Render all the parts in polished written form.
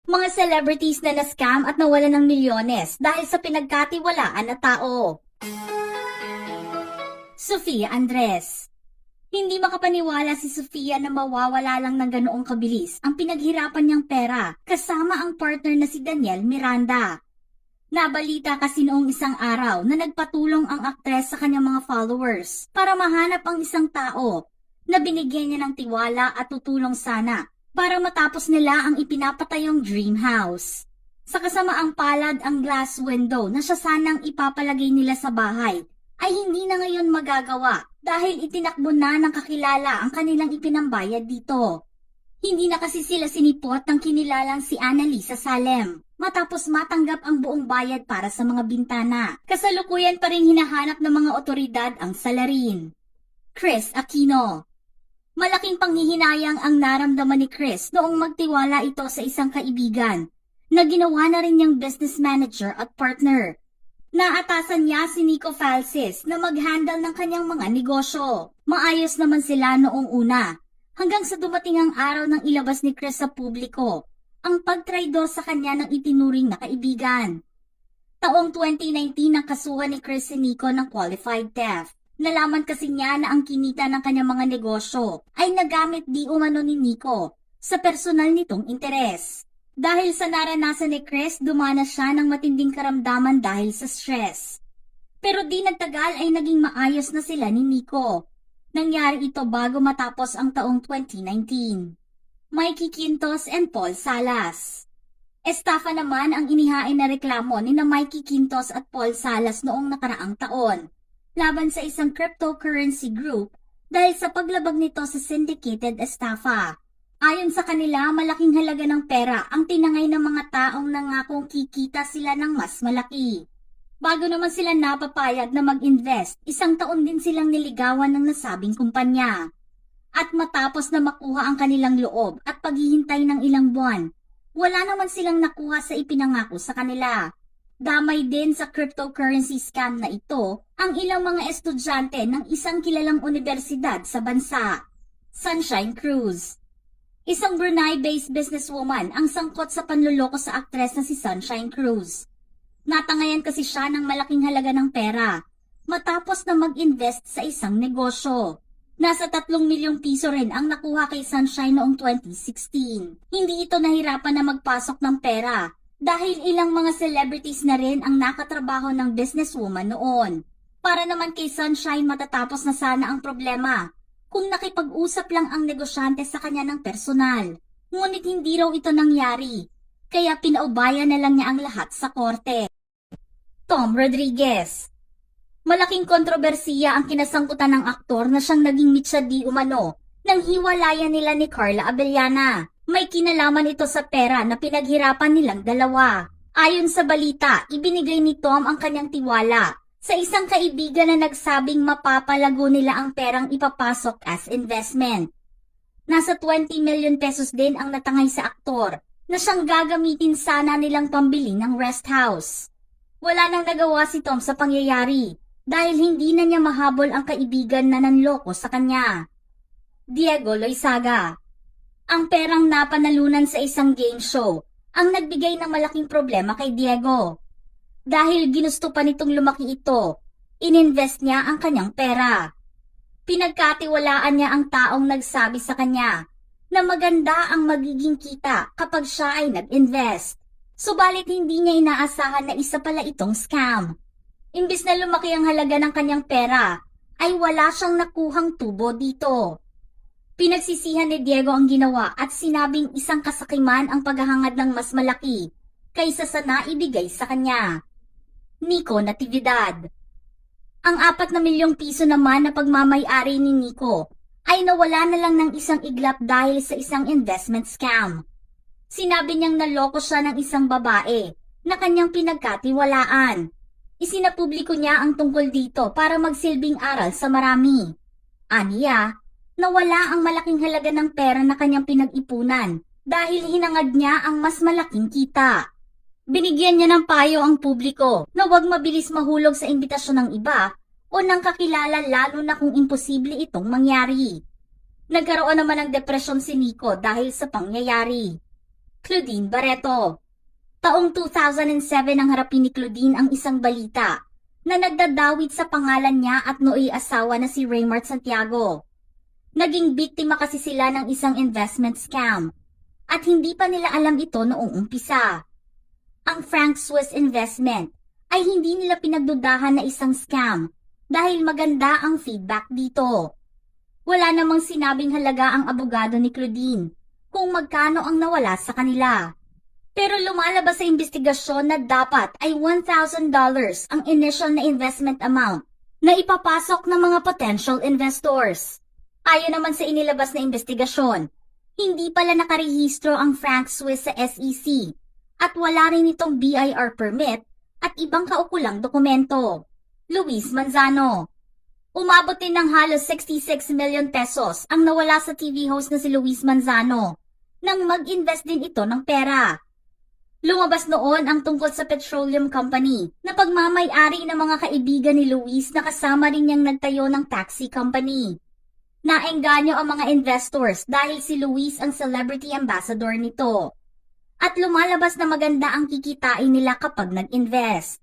Mga celebrities na na-scam at nawalan ng milyones dahil sa pinagkatiwalaan na tao. Sofia Andres. Hindi makapaniwala si Sofia na mawawala lang ng ganoong kabilis ang pinaghirapan niyang pera kasama ang partner na si Daniel Miranda. Nabalita kasi noong isang araw na nagpatulong ang aktres sa kanyang mga followers para mahanap ang isang tao na binigyan niya ng tiwala at tutulong sana para matapos nila ang ipinapatayong dream house. Sa kasamaang palad ang glass window na siya sanang ipapalagay nila sa bahay ay hindi na ngayon magagawa dahil itinakbo na ng kakilala ang kanilang ipinambayad dito. Hindi na kasi sila sinipot ng kinilalang si Annalisa Salem matapos matanggap ang buong bayad para sa mga bintana. Kasalukuyan pa rin hinahanap ng mga otoridad ang salarin. Chris Aquino. Malaking panghihinayang ang naramdaman ni Chris noong magtiwala ito sa isang kaibigan na ginawa na rin niyang business manager at partner. Naatasan niya si Nico Falsis na mag-handle ng kanyang mga negosyo. Maayos naman sila noong una, hanggang sa dumating ang araw ng ilabas ni Chris sa publiko ang pagtraidor sa kanya ng itinuring na kaibigan. Taong 2019 nang kasuhan ni Chris si Nico ng qualified theft. Nalaman kasi niya na ang kinita ng kanyang mga negosyo ay nagamit di umano ni Nico sa personal nitong interes. Dahil sa naranasan ni Chris, dumanas siya ng matinding karamdaman dahil sa stress. Pero di nagtagal ay naging maayos na sila ni Nico. Nangyari ito bago matapos ang taong 2019. Mikey Quintos and Paul Salas. Estafa naman ang inihain na reklamo ni na Mikey Quintos at Paul Salas noong nakaraang taon laban sa isang cryptocurrency group dahil sa paglabag nito sa syndicated estafa. Ayon sa kanila, malaking halaga ng pera ang tinangay ng mga taong nangakong kikita sila ng mas malaki. Bago naman sila napapayag na mag-invest, isang taon din silang niligawan ng nasabing kumpanya. At matapos na makuha ang kanilang loob at paghihintay ng ilang buwan, wala naman silang nakuha sa ipinangako sa kanila. Damay din sa cryptocurrency scam na ito ang ilang mga estudyante ng isang kilalang universidad sa bansa, Sunshine Cruz. Isang Brunei-based businesswoman ang sangkot sa panluloko sa aktres na si Sunshine Cruz. Natangayan kasi siya ng malaking halaga ng pera matapos na mag-invest sa isang negosyo. Nasa 3 milyong piso rin ang nakuha kay Sunshine noong 2016. Hindi ito nahirapan na magpasok ng pera dahil ilang mga celebrities na rin ang nakatrabaho ng businesswoman noon. Para naman kay Sunshine matatapos na sana ang problema kung nakipag-usap lang ang negosyante sa kanya ng personal. Ngunit hindi raw ito nangyari, kaya pinaubayan na lang niya ang lahat sa korte. Tom Rodriguez. Malaking kontrobersiya ang kinasangkutan ng aktor na siyang naging mitsa di umano nang hiwalayan nila ni Carla Abellana. May kinalaman ito sa pera na pinaghirapan nilang dalawa. Ayon sa balita, ibinigay ni Tom ang kanyang tiwala sa isang kaibigan na nagsabing mapapalago nila ang perang ipapasok as investment. Nasa 20 million pesos din ang natangay sa aktor na siyang gagamitin sana nilang pambili ng rest house. Wala nang nagawa si Tom sa pangyayari dahil hindi na niya mahabol ang kaibigan na nanloko sa kanya. Diego Loizaga. Ang perang napanalunan sa isang game show ang nagbigay ng malaking problema kay Diego. Dahil ginusto pa nitong lumaki ito, ininvest niya ang kanyang pera. Pinagkatiwalaan niya ang taong nagsabi sa kanya na maganda ang magiging kita kapag siya ay nag-invest. Subalit hindi niya inaasahan na isa pala itong scam. Imbis na lumaki ang halaga ng kanyang pera, ay wala siyang nakuhang tubo dito. Pinagsisihan ni Diego ang ginawa at sinabing isang kasakiman ang paghahangad ng mas malaki kaysa sa naibigay sa kanya. Nico Natividad. Ang 4 na milyong piso naman na pagmamay-ari ni Nico ay nawala na lang ng isang iglap dahil sa isang investment scam. Sinabi niyang naloko siya ng isang babae na kanyang pinagkatiwalaan. Isinapubliko niya ang tungkol dito para magsilbing aral sa marami. Aniya, nawala ang malaking halaga ng pera na kanyang pinag-ipunan dahil hinangad niya ang mas malaking kita. Binigyan niya ng payo ang publiko na huwag mabilis mahulog sa imbitasyon ng iba o ng kakilala lalo na kung imposible itong mangyari. Nagkaroon naman ng depresyon si Nico dahil sa pangyayari. Claudine Barreto. Taong 2007 nang harapin ni Claudine ang isang balita na nagdadawit sa pangalan niya at nooy asawa na si Raymart Santiago. Naging biktima kasi sila ng isang investment scam at hindi pa nila alam ito noong umpisa. Ang Frank Swiss investment ay hindi nila pinagdudahan na isang scam dahil maganda ang feedback dito. Wala namang sinabing halaga ang abogado ni Claudine kung magkano ang nawala sa kanila. Pero lumalabas sa investigasyon na dapat ay $1,000 ang initial na investment amount na ipapasok ng mga potential investors. Ayon naman sa inilabas na investigasyon, hindi pala nakarehistro ang Frank Swiss sa SEC at wala rin itong BIR permit at ibang kaukulang dokumento. Luis Manzano. Umabot din ng halos 66 million pesos ang nawala sa TV host na si Luis Manzano nang mag-invest din ito ng pera. Lumabas noon ang tungkol sa petroleum company na pagmamay-ari ng mga kaibigan ni Luis na kasama rin niyang nagtayo ng taxi company. Naengganyo ang mga investors dahil si Luis ang celebrity ambassador nito. At lumalabas na maganda ang kikitain nila kapag nag-invest.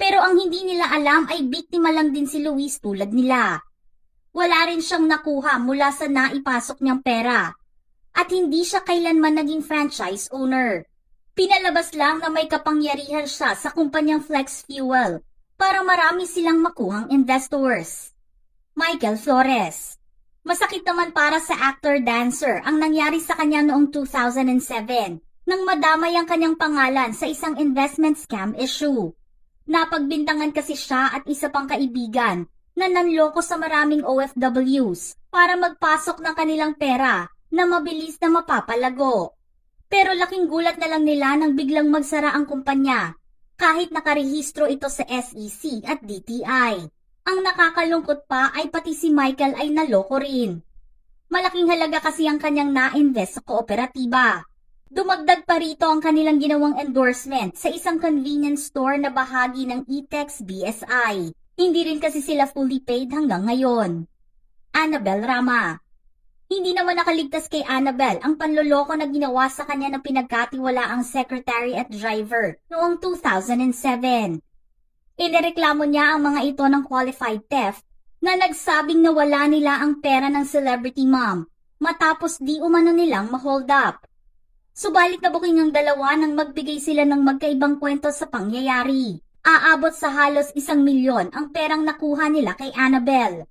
Pero ang hindi nila alam ay biktima lang din si Luis tulad nila. Wala rin siyang nakuha mula sa naipasok niyang pera. At hindi siya kailanman naging franchise owner. Pinalabas lang na may kapangyarihan siya sa kumpanyang Flex Fuel para marami silang makuhang investors. Michael Flores. Masakit naman para sa actor-dancer ang nangyari sa kanya noong 2007 nang madamay ang kanyang pangalan sa isang investment scam issue. Napagbintangan kasi siya at isa pang kaibigan na nanloko sa maraming OFWs para magpasok ng kanilang pera na mabilis na mapapalago. Pero laking gulat na lang nila nang biglang magsara ang kumpanya kahit nakarehistro ito sa SEC at DTI. Ang nakakalungkot pa ay pati si Michael ay naloko rin. Malaking halaga kasi ang kanyang na-invest sa kooperatiba. Dumagdag pa rito ang kanilang ginawang endorsement sa isang convenience store na bahagi ng Etex BSI. Hindi rin kasi sila fully paid hanggang ngayon. Annabel Rama. Hindi naman nakaligtas kay Annabel ang panloloko na ginawa sa kanya ng pinagkatiwalaang secretary at driver noong 2007. Inireklamo niya ang mga ito ng qualified theft na nagsabing nawala nila ang pera ng celebrity mom matapos di umano nilang ma-hold up. Subalit nabuking ang dalawa nang magbigay sila ng magkaibang kwento sa pangyayari. Aabot sa halos 1 milyon ang perang nakuha nila kay Annabel.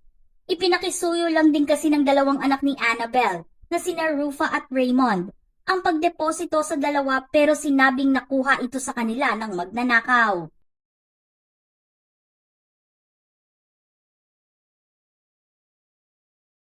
Ipinakisuyo lang din kasi ng dalawang anak ni Annabel na sina Rufa at Raymond ang pagdeposito sa dalawa pero sinabing nakuha ito sa kanila ng magnanakaw.